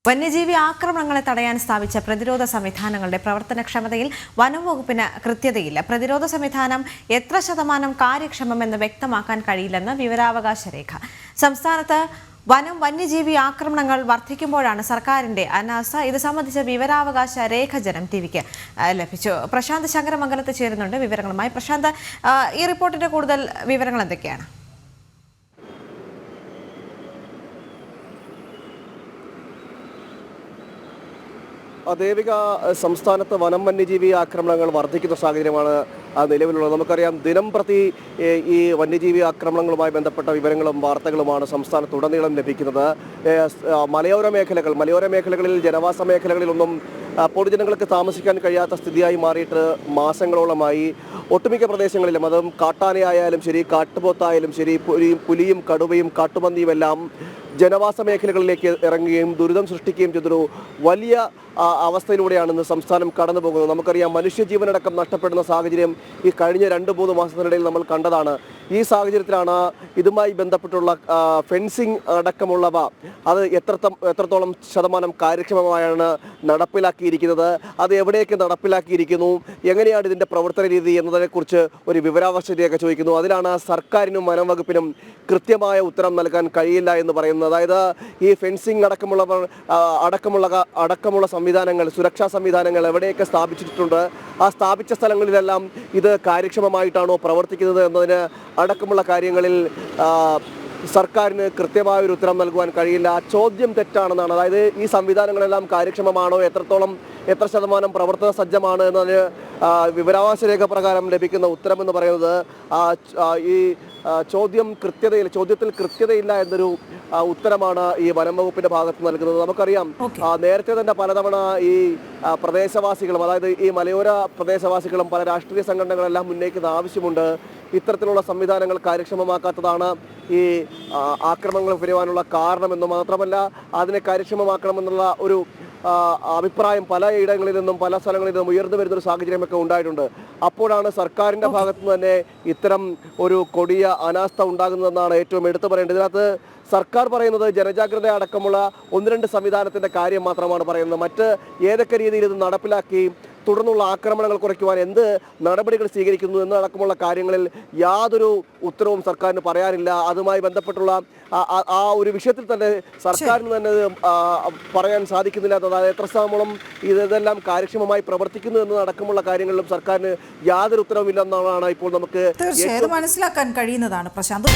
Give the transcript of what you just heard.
വന്യജീവി ആക്രമണങ്ങളെ തടയാൻ സ്ഥാപിച്ച പ്രതിരോധ സംവിധാനങ്ങളുടെ പ്രവർത്തനക്ഷമതയിൽ വനംവകുപ്പിന് കൃത്യതയില്ല. പ്രതിരോധ സംവിധാനം എത്ര ശതമാനം കാര്യക്ഷമമെന്ന് വ്യക്തമാക്കാൻ കഴിയില്ലെന്ന് വിവരാവകാശ രേഖ. സംസ്ഥാനത്ത് വന്യജീവി ആക്രമണങ്ങൾ വർദ്ധിക്കുമ്പോഴാണ് സർക്കാരിന്റെ അനാസ്ഥ. ഇത് സംബന്ധിച്ച വിവരാവകാശ രേഖ ജനം ടിവിക്ക് ലഭിച്ചു. പ്രശാന്ത് ശങ്കരമംഗലത്ത് ചേരുന്നുണ്ട് വിവരങ്ങളുമായി. പ്രശാന്ത്, ഈ റിപ്പോർട്ടിന്റെ കൂടുതൽ വിവരങ്ങൾ എന്തൊക്കെയാണ്? ദേവിക, സംസ്ഥാനത്ത് വനം വന്യജീവി ആക്രമണങ്ങൾ വർദ്ധിക്കുന്ന സാഹചര്യമാണ് നിലവിലുള്ളത്. നമുക്കറിയാം, ദിനം പ്രതി ഈ വന്യജീവി ആക്രമണങ്ങളുമായി ബന്ധപ്പെട്ട വിവരങ്ങളും വാർത്തകളുമാണ് സംസ്ഥാനത്തുടനീളം ലഭിക്കുന്നത്. മലയോര മേഖലകളിൽ ജനവാസ മേഖലകളിലൊന്നും പൊതുജനങ്ങൾക്ക് താമസിക്കാൻ കഴിയാത്ത സ്ഥിതിയായി മാറിയിട്ട് മാസങ്ങളോളമായി. ഒട്ടുമിക്ക പ്രദേശങ്ങളിലും, അതും കാട്ടാനയായാലും ശരി, കാട്ടുപോത്തായാലും ശരി, പുലിയും കടുവയും കാട്ടുപന്നിയും എല്ലാം ജനവാസ മേഖലകളിലേക്ക് ഇറങ്ങുകയും ദുരിതം സൃഷ്ടിക്കുകയും ചെയ്തൊരു വലിയ അവസ്ഥയിലൂടെയാണ് ഇന്ന് സംസ്ഥാനം കടന്നു പോകുന്നത്. നമുക്കറിയാം, മനുഷ്യജീവനടക്കം നഷ്ടപ്പെടുന്ന സാഹചര്യം ഈ കഴിഞ്ഞ 2-3 മാസത്തിനിടയിൽ നമ്മൾ കണ്ടതാണ്. ഈ സാഹചര്യത്തിലാണ് ഇതുമായി ബന്ധപ്പെട്ടുള്ള ഫെൻസിങ് അടക്കമുള്ളവ അത് എത്രത്തോളം ശതമാനം കാര്യക്ഷമമായാണ് നടപ്പിലാക്കിയിരിക്കുന്നത്, അത് എവിടെയൊക്കെ നടപ്പിലാക്കിയിരിക്കുന്നു, എങ്ങനെയാണ് ഇതിൻ്റെ പ്രവർത്തന രീതി എന്നതിനെക്കുറിച്ച് ഒരു വിവരാവകാശ രേഖ ചോദിക്കുന്നു. അതിലാണ് സർക്കാരിനും വനം വകുപ്പിനും കൃത്യമായ ഉത്തരം നൽകാൻ കഴിയില്ല എന്ന് പറയുന്നത്. അതായത് ഈ ഫെൻസിങ് അടക്കമുള്ള സംവിധാനങ്ങൾ, സുരക്ഷാ സംവിധാനങ്ങൾ എവിടെയൊക്കെ സ്ഥാപിച്ചിട്ടുണ്ട്, ആ സ്ഥാപിച്ച സ്ഥലങ്ങളിലെല്ലാം ഇത് കാര്യക്ഷമമായിട്ടാണോ പ്രവർത്തിക്കുന്നത് എന്നതിന് അടക്കമുള്ള കാര്യങ്ങളിൽ സർക്കാരിന് കൃത്യമായൊരു ഉത്തരം നൽകുവാൻ കഴിയില്ല. ചോദ്യം തെറ്റാണെന്നാണ്. അതായത് ഈ സംവിധാനങ്ങളെല്ലാം കാര്യക്ഷമമാണോ, എത്ര ശതമാനം പ്രവർത്തന സജ്ജമാണ് എന്നതിന് വിവരാവകാശ രേഖ പ്രകാരം ലഭിക്കുന്ന ഉത്തരമെന്ന് പറയുന്നത് ഈ ചോദ്യത്തിൽ കൃത്യതയില്ല എന്നൊരു ഉത്തരമാണ് ഈ വനം വകുപ്പിന്റെ ഭാഗത്ത് നൽകുന്നത്. നമുക്കറിയാം, നേരത്തെ തന്നെ പലതവണ ഈ പ്രദേശവാസികളും, അതായത് ഈ മലയോര പ്രദേശവാസികളും പല രാഷ്ട്രീയ സംഘടനകളെല്ലാം ഉന്നയിക്കുന്ന ആവശ്യമുണ്ട്. ഇത്തരത്തിലുള്ള സംവിധാനങ്ങൾ കാര്യക്ഷമമാക്കാത്തതാണ് ഈ ആക്രമണങ്ങൾ വരുവാനുള്ള കാരണമെന്ന് മാത്രമല്ല, അതിനെ കാര്യക്ഷമമാക്കണമെന്നുള്ള ഒരു അഭിപ്രായം പലയിടങ്ങളിൽ നിന്നും പല സ്ഥലങ്ങളിൽ നിന്നും ഉയർന്നു വരുന്നൊരു സാഹചര്യമൊക്കെ ഉണ്ടായിട്ടുണ്ട്. അപ്പോഴാണ് സർക്കാരിൻ്റെ ഭാഗത്തു നിന്ന് തന്നെ ഇത്തരം ഒരു കൊടിയ അനാസ്ഥ ഉണ്ടാകുന്നതെന്നാണ് ഏറ്റവും എടുത്തു പറയേണ്ടത്. ഇതിനകത്ത് സർക്കാർ പറയുന്നത് ജനജാഗ്രത അടക്കമുള്ള 1-2 സംവിധാനത്തിൻ്റെ കാര്യം മാത്രമാണ് പറയുന്നത്. മറ്റ് ഏതൊക്കെ രീതിയിൽ ഇത് നടപ്പിലാക്കി തുടർന്നുള്ള ആക്രമണങ്ങൾ കുറയ്ക്കുവാൻ എന്ത് നടപടികൾ സ്വീകരിക്കുന്നു എന്നടക്കമുള്ള കാര്യങ്ങളിൽ യാതൊരു ഉത്തരവും സർക്കാരിന് പറയാനില്ല. അതുമായി ബന്ധപ്പെട്ടുള്ള ആ ഒരു വിഷയത്തിൽ തന്നെ സർക്കാരിന് തന്നെ പറയാൻ സാധിക്കുന്നില്ല. അതായത് എത്ര സമയം ഇതെല്ലാം കാര്യക്ഷമമായി പ്രവർത്തിക്കുന്നു എന്നതടക്കമുള്ള കാര്യങ്ങളിലും സർക്കാരിന് യാതൊരു ഉത്തരവുമില്ലെന്നാണ് ഇപ്പോൾ നമുക്ക് മനസ്സിലാക്കാൻ കഴിയുന്നതാണ്. പ്രശാന്ത്.